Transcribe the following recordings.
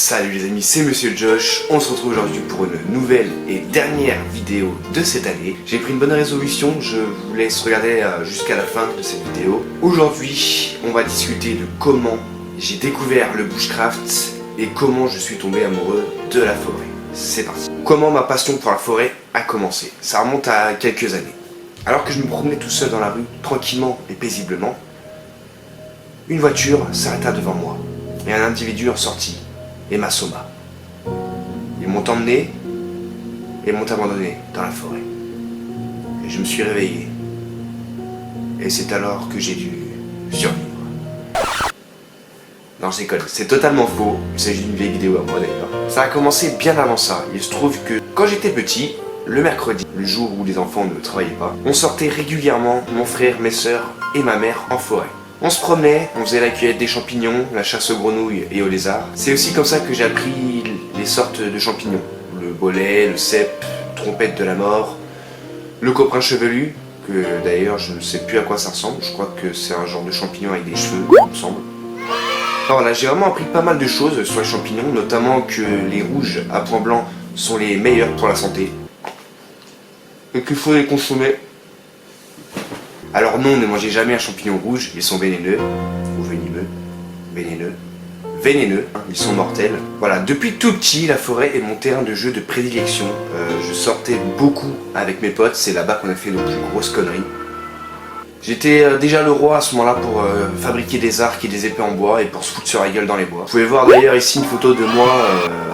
Salut les amis, c'est Monsieur Josh. On se retrouve aujourd'hui pour une nouvelle et dernière vidéo de cette année. J'ai pris une bonne résolution, je vous laisse regarder jusqu'à la fin de cette vidéo. Aujourd'hui, on va discuter de comment j'ai découvert le bushcraft et comment je suis tombé amoureux de la forêt. C'est parti. Comment ma passion pour la forêt a commencé. Ça remonte à quelques années. Alors que je me promenais tout seul dans la rue, tranquillement et paisiblement, une voiture s'arrêta devant moi et un individu en sortit et m'assomma. Ils m'ont emmené et m'ont abandonné dans la forêt. Et je me suis réveillé. Et c'est alors que j'ai dû survivre. Non, je déconne, c'est totalement faux. Il s'agit d'une vieille vidéo à moi d'ailleurs. Ça a commencé bien avant ça. Il se trouve que quand j'étais petit, le mercredi, le jour où les enfants ne travaillaient pas, on sortait régulièrement, mon frère, mes sœurs et ma mère, en forêt. On se promenait, on faisait la cueillette des champignons, la chasse aux grenouilles et aux lézards. C'est aussi comme ça que j'ai appris les sortes de champignons. Le bolet, le cèpe, trompette de la mort, le coprin chevelu, que d'ailleurs je ne sais plus à quoi ça ressemble. Je crois que c'est un genre de champignon avec des cheveux, il me semble. Enfin voilà, j'ai vraiment appris pas mal de choses sur les champignons, notamment que les rouges à point blanc sont les meilleurs pour la santé. Et qu'il faut les consommer. Alors non, ne mangez jamais un champignon rouge, ils sont vénéneux, ou vénéneux, hein, ils sont mortels. Voilà, depuis tout petit, la forêt est mon terrain de jeu de prédilection. Je sortais beaucoup avec mes potes, c'est là-bas qu'on a fait nos plus grosses conneries. J'étais déjà le roi à ce moment-là pour fabriquer des arcs et des épées en bois et pour se foutre sur la gueule dans les bois. Vous pouvez voir d'ailleurs ici une photo de moi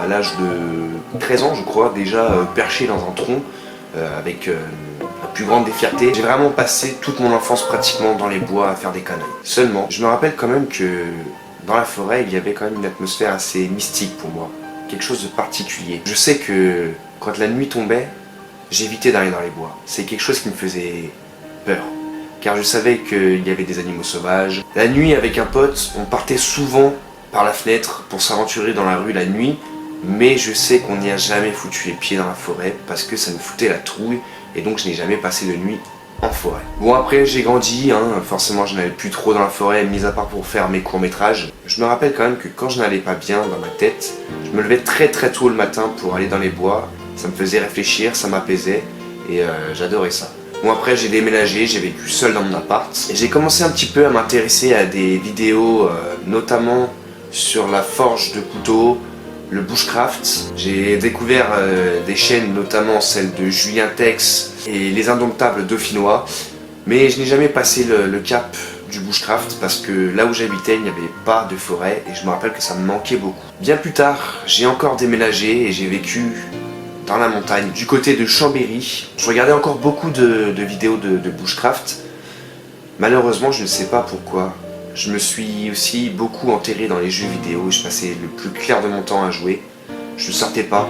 à l'âge de 13 ans je crois, déjà perché dans un tronc avec la plus grande des fiertés. J'ai vraiment passé toute mon enfance pratiquement dans les bois à faire des conneries. Seulement, je me rappelle quand même que dans la forêt il y avait quand même une atmosphère assez mystique pour moi. Quelque chose de particulier. Je sais que quand la nuit tombait, j'évitais d'aller dans les bois. C'est quelque chose qui me faisait peur. Car je savais qu'il y avait des animaux sauvages. La nuit, avec un pote, on partait souvent par la fenêtre pour s'aventurer dans la rue la nuit, mais je sais qu'on n'y a jamais foutu les pieds dans la forêt parce que ça me foutait la trouille et donc je n'ai jamais passé de nuit en forêt. Bon, après j'ai grandi, hein, forcément je n'allais plus trop dans la forêt, mis à part pour faire mes courts-métrages. Je me rappelle quand même que quand je n'allais pas bien dans ma tête, je me levais très tôt le matin pour aller dans les bois. Ça me faisait réfléchir, ça m'apaisait et j'adorais ça. Bon, après j'ai déménagé, j'ai vécu seul dans mon appart et j'ai commencé un petit peu à m'intéresser à des vidéos notamment sur la forge de couteaux, le bushcraft. J'ai découvert des chaînes, notamment celle de Julien Tex et les Indomptables dauphinois, mais je n'ai jamais passé le cap du bushcraft parce que là où j'habitais il n'y avait pas de forêt et je me rappelle que ça me manquait beaucoup. Bien plus tard, j'ai encore déménagé et j'ai vécu dans la montagne, du côté de Chambéry. Je regardais encore beaucoup de vidéos de bushcraft. Malheureusement, je ne sais pas pourquoi. Je me suis aussi beaucoup enterré dans les jeux vidéo. Je passais le plus clair de mon temps à jouer. Je ne sortais pas.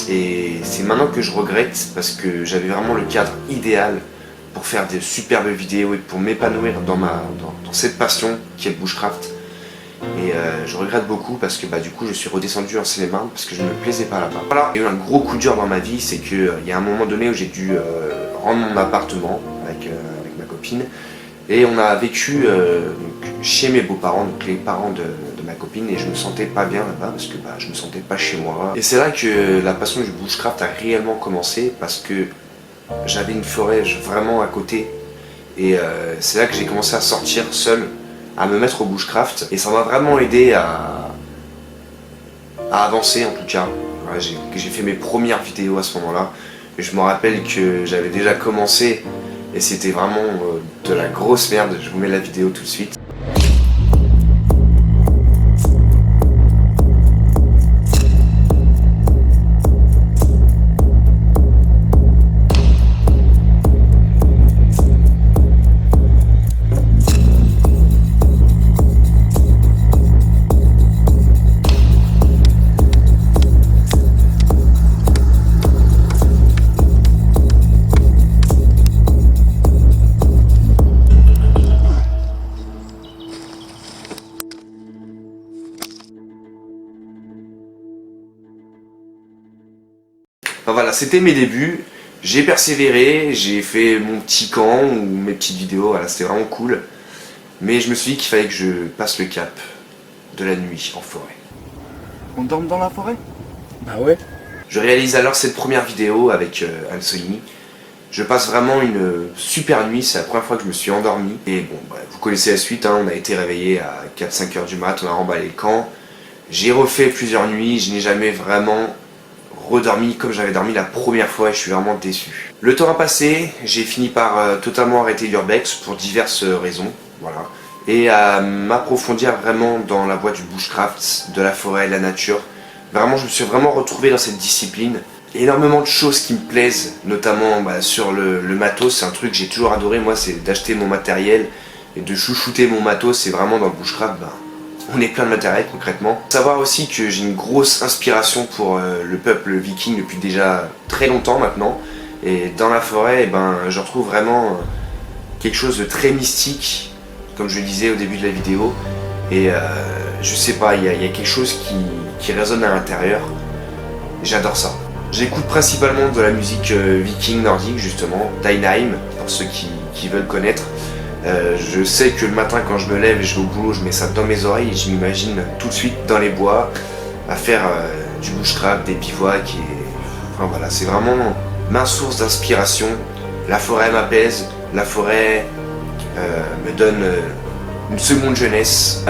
Et c'est maintenant que je regrette parce que j'avais vraiment le cadre idéal pour faire de superbes vidéos et pour m'épanouir dans cette passion qui est le bushcraft. Et je regrette beaucoup parce que du coup je suis redescendu en Seine-et-Marne parce que je ne me plaisais pas là-bas. Voilà. Il y a eu un gros coup dur dans ma vie, c'est qu'il y a un moment donné où j'ai dû rendre mon appartement avec ma copine et on a vécu chez mes beaux-parents, donc les parents de ma copine, et je me sentais pas bien là-bas parce que je me sentais pas chez moi. Et c'est là que la passion du bushcraft a réellement commencé parce que j'avais une forêt vraiment à côté et c'est là que j'ai commencé à sortir seul, à me mettre au bushcraft et ça m'a vraiment aidé à avancer en tout cas. Voilà, j'ai fait mes premières vidéos à ce moment-là et je me rappelle que j'avais déjà commencé et c'était vraiment de la grosse merde. Je vous mets la vidéo tout de suite. Enfin voilà, c'était mes débuts, j'ai persévéré, j'ai fait mon petit camp ou mes petites vidéos, voilà, c'était vraiment cool. Mais je me suis dit qu'il fallait que je passe le cap de la nuit en forêt. On dorme dans la forêt? Bah ouais. Je réalise alors cette première vidéo avec Anthony. Je passe vraiment une super nuit, c'est la première fois que je me suis endormi. Et bon, bah, vous connaissez la suite, hein, on a été réveillé à 4-5 heures du mat, on a remballé le camp. J'ai refait plusieurs nuits, je n'ai jamais vraiment redormi comme j'avais dormi la première fois et je suis vraiment déçu. Le temps a passé, j'ai fini par totalement arrêter l'urbex pour diverses raisons, voilà. Et à m'approfondir vraiment dans la voie du bushcraft, de la forêt, de la nature. Vraiment, je me suis vraiment retrouvé dans cette discipline. Énormément de choses qui me plaisent, notamment sur le matos, c'est un truc que j'ai toujours adoré, moi, c'est d'acheter mon matériel et de chouchouter mon matos, c'est vraiment dans le bushcraft, on est plein de matériel concrètement. Savoir aussi que j'ai une grosse inspiration pour le peuple viking depuis déjà très longtemps maintenant, et dans la forêt, je retrouve vraiment quelque chose de très mystique, comme je le disais au début de la vidéo, et je sais pas, il y a quelque chose qui résonne à l'intérieur, j'adore ça. J'écoute principalement de la musique viking nordique justement, Dainheim, pour ceux qui veulent connaître. Je sais que le matin quand je me lève et je vais au boulot, je mets ça dans mes oreilles et je m'imagine tout de suite dans les bois à faire du bushcraft, des bivouacs et... Enfin voilà, c'est vraiment ma source d'inspiration. La forêt m'apaise, la forêt me donne une seconde jeunesse.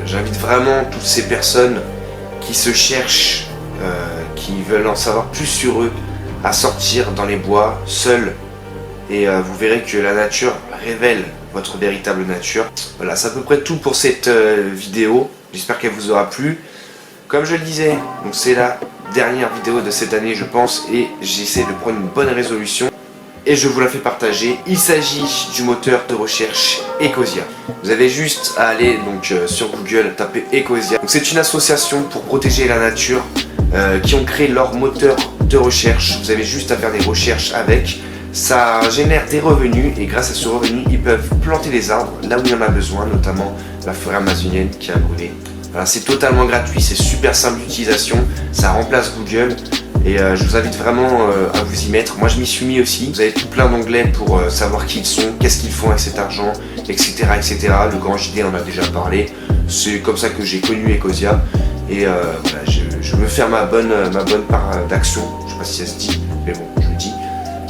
J'invite vraiment toutes ces personnes qui se cherchent, qui veulent en savoir plus sur eux, à sortir dans les bois, seuls. Et vous verrez que la nature révèle votre véritable nature. Voilà, c'est à peu près tout pour cette vidéo. J'espère qu'elle vous aura plu. Comme je le disais, donc c'est la dernière vidéo de cette année, je pense, et j'essaie de prendre une bonne résolution. Et je vous la fais partager. Il s'agit du moteur de recherche Ecosia. Vous avez juste à aller donc sur Google, taper Ecosia. Donc c'est une association pour protéger la nature qui ont créé leur moteur de recherche. Vous avez juste à faire des recherches avec. Ça génère des revenus et grâce à ce revenu, ils peuvent planter des arbres là où il y en a besoin, notamment la forêt amazonienne qui a brûlé. Voilà, c'est totalement gratuit, c'est super simple d'utilisation, ça remplace Google et je vous invite vraiment à vous y mettre. Moi je m'y suis mis aussi. Vous avez tout plein d'onglets pour savoir qui ils sont, qu'est-ce qu'ils font avec cet argent, etc. etc. Le grand JD en a déjà parlé, c'est comme ça que j'ai connu Ecosia et voilà, je veux faire ma bonne part d'action, je sais pas si ça se dit, mais bon, je le dis.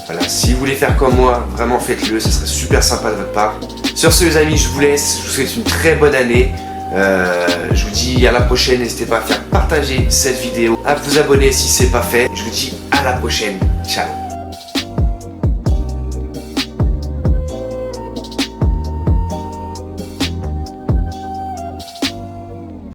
Voilà, si vous voulez faire comme moi, vraiment faites-le, ça serait super sympa de votre part. Sur ce les amis, je vous laisse, je vous souhaite une très bonne année. Je vous dis à la prochaine, n'hésitez pas à faire partager cette vidéo, à vous abonner si c'est pas fait. Je vous dis à la prochaine, ciao.